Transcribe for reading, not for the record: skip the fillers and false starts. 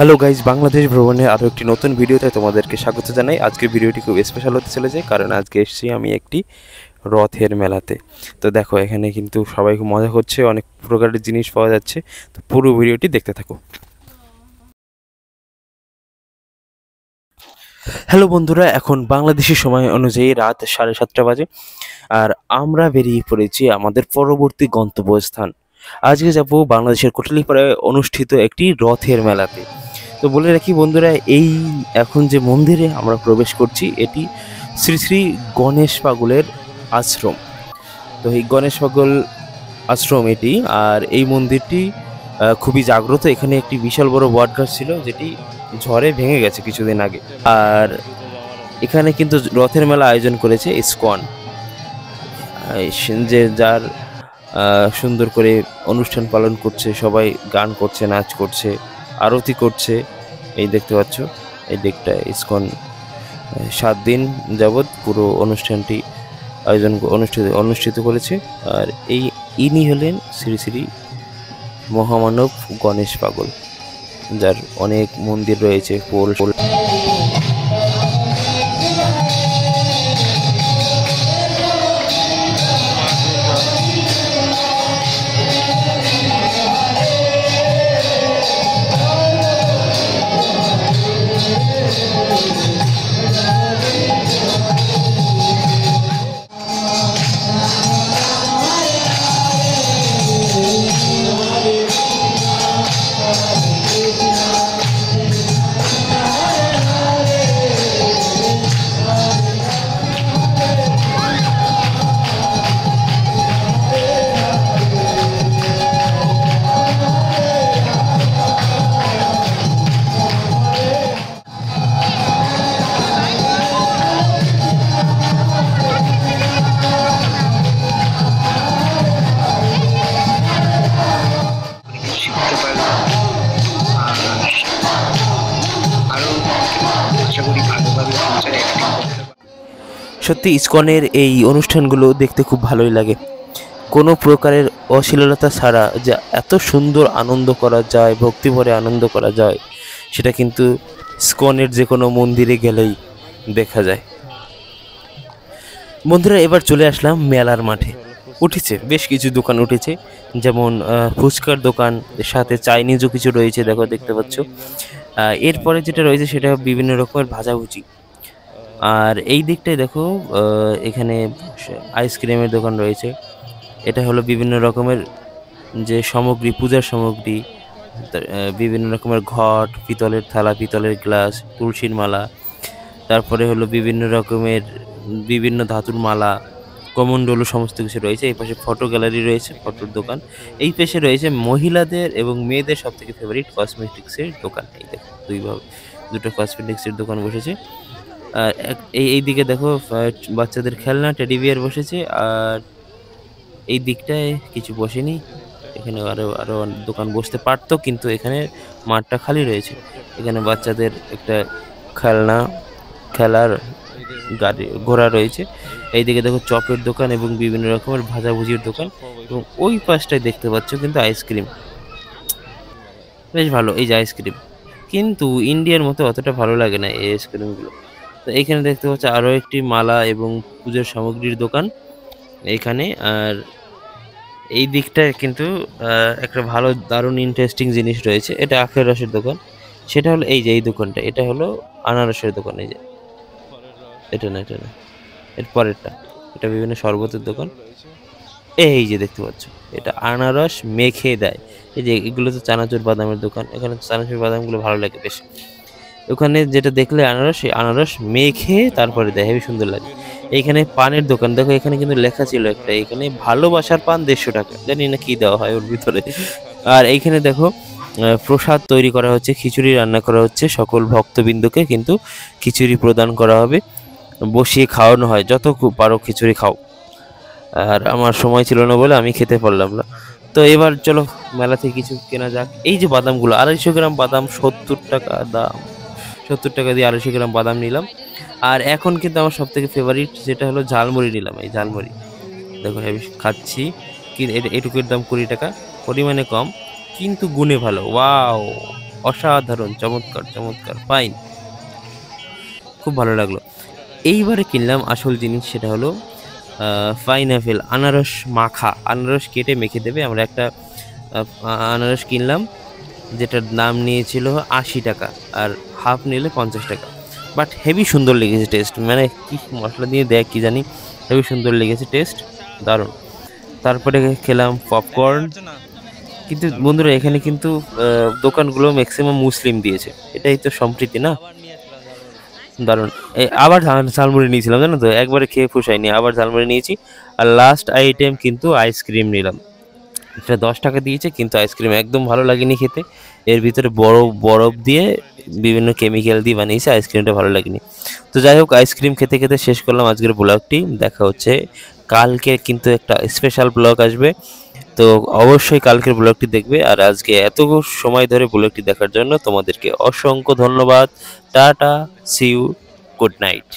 Hello guys, Bangladesh ভ্রমণের আরও একটি নতুন ভিডিওতে তোমাদেরকে স্বাগত জানাই। আজকের ভিডিওটি খুব স্পেশাল হতে চলেছে, কারণ আজকে এসেছি আমি একটি রথের মেলাতে। তো দেখো, এখানে কিন্তু সবাই খুব মজা করছে, অনেক প্রকারের জিনিস পাওয়া যাচ্ছে। তো পুরো ভিডিওটি দেখতে থাকো। হ্যালো বন্ধুরা, এখন বাংলাদেশি সময় অনুযায়ী রাত 7:30 বাজে, আর আমরা বেরিয়ে পড়েছি আমাদের পরবর্তী গন্তব্যস্থান। আজকে যাব বাংলাদেশের কোটালীপাড়ায় অনুষ্ঠিত একটি রথের মেলাতে। তো বলে রাখি বন্ধুরা, এই এখন যে মন্দিরে আমরা প্রবেশ করছি এটি শ্রী শ্রী গণেশ পাগলের আশ্রম। তো এই গণেশ পাগল আশ্রম এটি, আর এই মন্দিরটি খুবই জাগ্রত। এখানে একটি বিশাল বড় বট গাছ ছিল, যেটি ঝড়ে ভেঙে গেছে কিছুদিন আগে। আর এখানে কিন্তু রথের মেলা আয়োজন করেছে ইসকন, যে যার সুন্দর করে অনুষ্ঠান পালন করছে, সবাই গান করছে, নাচ করছে, আরতি করছে। এই দেখতে পাচ্ছ, এই দিকটা ইসকন 7 দিন যাবৎ পুরো অনুষ্ঠানটি অনুষ্ঠিত করেছে। আর ইনি হলেন শ্রী শ্রী মহামানব গণেশ পাগল, যার অনেক মন্দির রয়েছে। সত্যি ইসকনের এই অনুষ্ঠানগুলো দেখতে খুব ভালোই লাগে। কোনো প্রকারের অশ্লীলতা ছাড়া যা এত সুন্দর আনন্দ করা যায়, ভক্তিভরে আনন্দ করা যায়, সেটা কিন্তু ইসকনের যে কোনো মন্দিরে গেলেই দেখা যায়। বন্ধুরা, এবার চলে আসলাম মেলার মাঠে। উঠেছে বেশ কিছু দোকান উঠেছে, যেমন ফুচকার দোকান, সাথে চাইনিজও কিছু রয়েছে, দেখতে পাচ্ছ। এরপরে যেটা রয়েছে সেটা বিভিন্ন রকমের ভাজাভুজি। আর এই দিকটায় দেখো, এখানে আইসক্রিমের দোকান রয়েছে। এটা হলো বিভিন্ন রকমের যে সামগ্রী, পূজার সামগ্রী, বিভিন্ন রকমের ঘট, পিতলের থালা, পিতলের গ্লাস, তুলসীর মালা, তারপরে হলো বিভিন্ন রকমের বিভিন্ন ধাতুর মালা, কমণ্ডলু, সমস্ত কিছু রয়েছে। এই পাশে ফটো গ্যালারি রয়েছে, ফটোর দোকান। এই পাশে রয়েছে মহিলাদের এবং মেয়েদের সব থেকে ফেভারিট কসমেটিক্সের দোকান। এই দেখো, দুটো কসমেটিক্সের দোকান বসেছে। আর এই দিকে দেখো বাচ্চাদের খেলনা, টেডি বিয়ার বসেছে। আর এই দিকটায় কিছু বসেনি, এখানে আরো দোকান বসতে পারতো, কিন্তু এখানে মাঠটা খালি রয়েছে। এখানে বাচ্চাদের একটা খেলার গাড়ি ঘোড়া রয়েছে। এইদিকে দেখো চপের দোকান এবং বিভিন্ন রকমের ভাজাভুজির দোকান, এবং ওই পাশটায় দেখতে পাচ্ছ কিন্তু আইসক্রিম, বেশ ভালো এই যে আইসক্রিম, কিন্তু ইন্ডিয়ার মতো অতটা ভালো লাগে না এই আইসক্রিমগুলো। তো এইখানে দেখতে পাচ্ছ আরও একটি মালা এবং পুজোর সামগ্রীর দোকান এইখানে। আর এই দিকটায় কিন্তু একটা ভালো দারুণ ইন্টারেস্টিং জিনিস রয়েছে। এটা আখের রসের দোকান। সেটা হলো এই যে এই দোকানটা, এটা হলো আনারসের দোকান। এই যে এটা না এর পরেরটা, এটা বিভিন্ন শরবতের দোকান। এই যে দেখতে পাচ্ছ, এটা আনারস মেখে দেয়। এই যে এগুলো তো চানাচুর বাদামের দোকান। এখানে চানাচুর বাদামগুলো ভালো লাগে বেশ। ওখানে যেটা দেখলে আনারস, সেই আনারস মেখে তারপরে দেয়, হেবি সুন্দর লাগে। এইখানে পানের দোকান দেখো, এখানে কিন্তু লেখা ছিল একটা, এখানে ভালোবাসার পান 150 টাকা, জানি না কি দেওয়া হয় ওর ভিতরে। আর এইখানে দেখো প্রসাদ তৈরি করা হচ্ছে, খিচুড়ি রান্না করা হচ্ছে। সকল ভক্তবৃন্দকে কিন্তু খিচুড়ি প্রদান করা হবে, বসিয়ে খাওয়ানো হয়, যত পারো খিচুড়ি খাও। আর আমার সময় ছিল না বলে আমি খেতে পারলাম না। তো এবার চলো মেলা থেকে কিছু কেনা যাক। এই যে বাদামগুলো, 250 গ্রাম বাদাম 70 টাকা দাম। 70 টাকা দিয়ে 250 গ্রাম বাদাম নিলাম। আর এখন কিন্তু আমার সব থেকে ফেভারিট যেটা হলো ঝালমুড়ি নিলাম। এই ঝালমুড়ি দেখো হেবি খাচ্ছি, এটুকুর দাম 20 টাকা। পরিমাণে কম কিন্তু গুণে ভালো। ওয়াও, অসাধারণ, চমৎকার চমৎকার, ফাইন, খুব ভালো লাগলো। এইবারে কিনলাম আসল জিনিস, সেটা হলো পাইনঅ্যাপেল, আনারস মাখা, আনারস কেটে মেখে দেবে। আমরা একটা আনারস কিনলাম, যেটার দাম নিয়েছিল ৮০ টাকা, আর হাফ নিলে 50 টাকা। বাট হেভি সুন্দর লেগেছে টেস্ট, মানে কি মশলা দিয়ে দেয় কি জানি, হেভি সুন্দর লেগেছে টেস্ট, দারুণ। তারপরে খেলাম পপকর্ন। কিন্তু বন্ধুরা এখানে কিন্তু দোকানগুলো ম্যাক্সিমাম মুসলিম দিয়েছে, এটাই তো সম্প্রীতি না, দারুণ। আবার ঝালমুড়ি নিয়েছিলাম, জানো তো, একবারে খেয়ে ফুসাইনি, আবার ঝালমুড়ি নিয়েছি। আর লাস্ট আইটেম কিন্তু আইসক্রিম নিলাম। এটা 10 টাকা দিয়েছে, কিন্তু আইসক্রিম একদম ভালো লাগেনি খেতে। এর ভিতরে বরফ বরফ দিয়ে বিভিন্ন কেমিক্যাল দিয়ে বানিয়েছে, আইসক্রিমটা ভালো লাগেনি। তো যাই হোক, আইসক্রিম খেতে খেতে শেষ করলাম আজকের ব্লগটি। দেখা হচ্ছে কালকে, কিন্তু একটা স্পেশাল ব্লগ আসবে, তো অবশ্যই কালকের ব্লগটি দেখবে। আর আজকে এত সময় ধরে ব্লগটি দেখার জন্য তোমাদেরকে অসংখ্য ধন্যবাদ। Tata, see you, good night.